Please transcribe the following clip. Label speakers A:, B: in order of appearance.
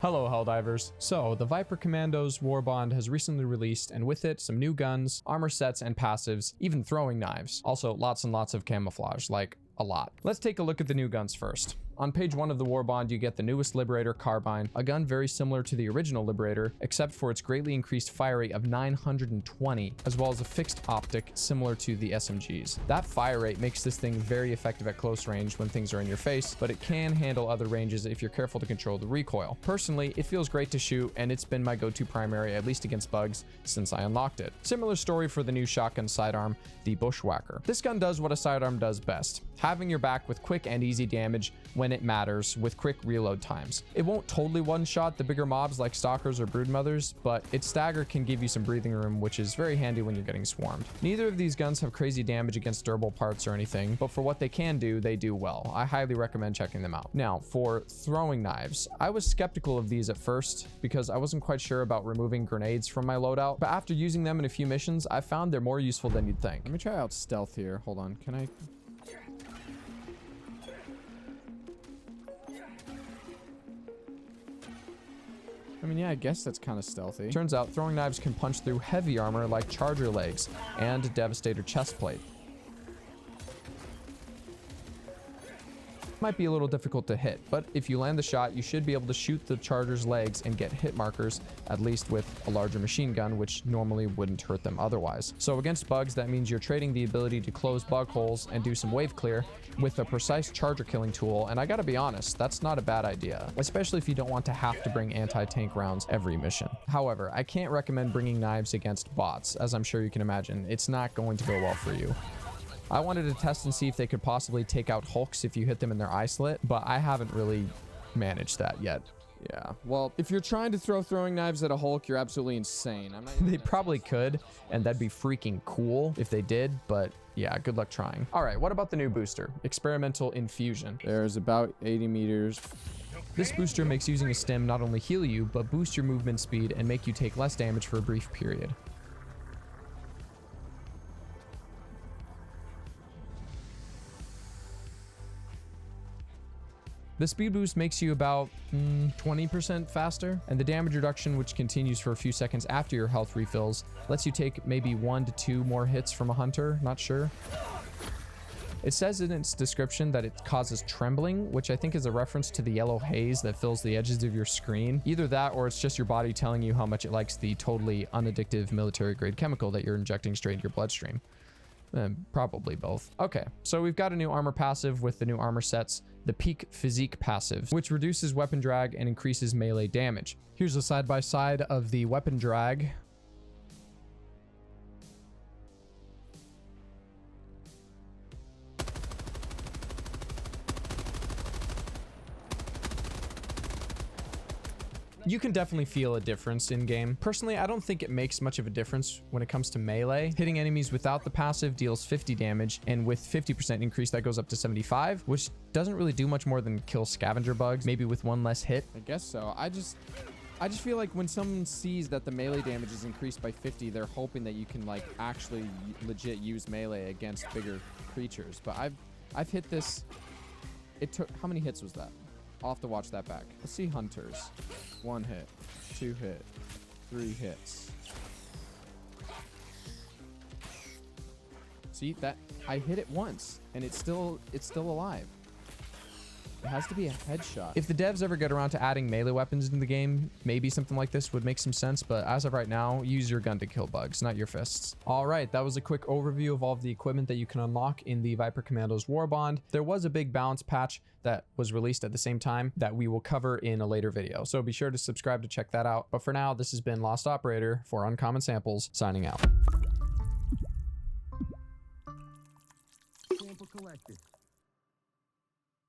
A: Hello helldivers. So, the Viper Commandos Warbond has recently released, and with it, some new guns, armor sets and passives, even throwing knives. Also, lots and lots of camouflage, like a lot. Let's take a look at the new guns first. On page 1 of the Warbond, you get the newest Liberator Carbine, a gun very similar to the original Liberator, except for its greatly increased fire rate of 920, as well as a fixed optic similar to the SMGs. That fire rate makes this thing very effective at close range when things are in your face, but it can handle other ranges if you're careful to control the recoil. Personally, it feels great to shoot, and it's been my go-to primary, at least against bugs, since I unlocked it. Similar story for the new shotgun sidearm, the Bushwhacker. This gun does what a sidearm does best, having your back with quick and easy damage when it matters with quick reload times. It won't totally one-shot the bigger mobs like stalkers or broodmothers, but its stagger can give you some breathing room, which is very handy when you're getting swarmed. Neither of these guns have crazy damage against durable parts or anything, but for what they can do, they do well. I highly recommend checking them out. Now, for throwing knives, I was skeptical of these at first because I wasn't quite sure about removing grenades from my loadout, but after using them in a few missions, I found they're more useful than you'd think. Let me try out stealth here. Hold on, can I... I mean, yeah, I guess that's kind of stealthy. Turns out throwing knives can punch through heavy armor like Charger legs and Devastator chest plate. Might be a little difficult to hit, but if you land the shot, you should be able to shoot the Charger's legs and get hit markers, at least with a larger machine gun, which normally wouldn't hurt them otherwise. So against bugs, that means you're trading the ability to close bug holes and do some wave clear with a precise Charger killing tool, and I gotta be honest, that's not a bad idea, especially if you don't want to have to bring anti-tank rounds every mission. However, I can't recommend bringing knives against bots, as I'm sure you can imagine. It's not going to go well for you. I wanted to test and see if they could possibly take out Hulks if you hit them in their eye slit, but I haven't really managed that yet. Yeah, well, if you're trying to throw throwing knives at a Hulk, you're absolutely insane. They probably could, and that'd be freaking cool if they did, but yeah, good luck trying. All right, what about the new booster? Experimental Infusion. There's about 80 meters. This booster makes using a stim not only heal you, but boost your movement speed and make you take less damage for a brief period. The speed boost makes you about 20% faster, and the damage reduction, which continues for a few seconds after your health refills, lets you take maybe 1 to 2 more hits from a hunter, not sure. It says in its description that it causes trembling, which I think is a reference to the yellow haze that fills the edges of your screen. Either that, or it's just your body telling you how much it likes the totally unaddictive military-grade chemical that you're injecting straight into your bloodstream. Probably both. Okay, so we've got a new armor passive with the new armor sets, the Peak Physique passive, which reduces weapon drag and increases melee damage. Here's a side-by-side of the weapon drag. You can definitely feel a difference in game. Personally, I don't think it makes much of a difference when it comes to melee. Hitting enemies without the passive deals 50 damage, and with 50% increase, that goes up to 75, which doesn't really do much more than kill scavenger bugs, maybe with one less hit. I guess so. I just feel like when someone sees that the melee damage is increased by 50, they're hoping that you can like actually legit use melee against bigger creatures. But I've hit this. It took, how many hits was that? I'll have to watch that back. Let's see hunters. 1 hit, 2 hit, 3 hits. See that? I hit it once and it's still alive. It has to be a headshot. If the devs ever get around to adding melee weapons into the game, maybe something like this would make some sense, but as of right now, use your gun to kill bugs, not your fists. All right, that was a quick overview of all of the equipment that you can unlock in the Viper Commandos Warbond. There was a big balance patch that was released at the same time that we will cover in a later video, so be sure to subscribe to check that out. But for now, this has been Lost Operator for Uncommon Samples, signing out.
B: Sample collected.